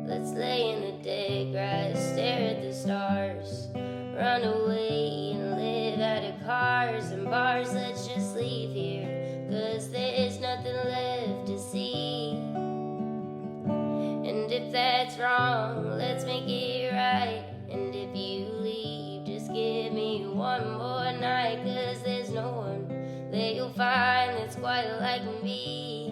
Let's lay in the dead grass, stare at the stars, run away and live out of cars and bars. Let's just leave here, 'cause there's nothing left to see. And if that's wrong, let's make it right. And if you leave, just give me one more night, 'cause there's no one that you'll find that's quite like me.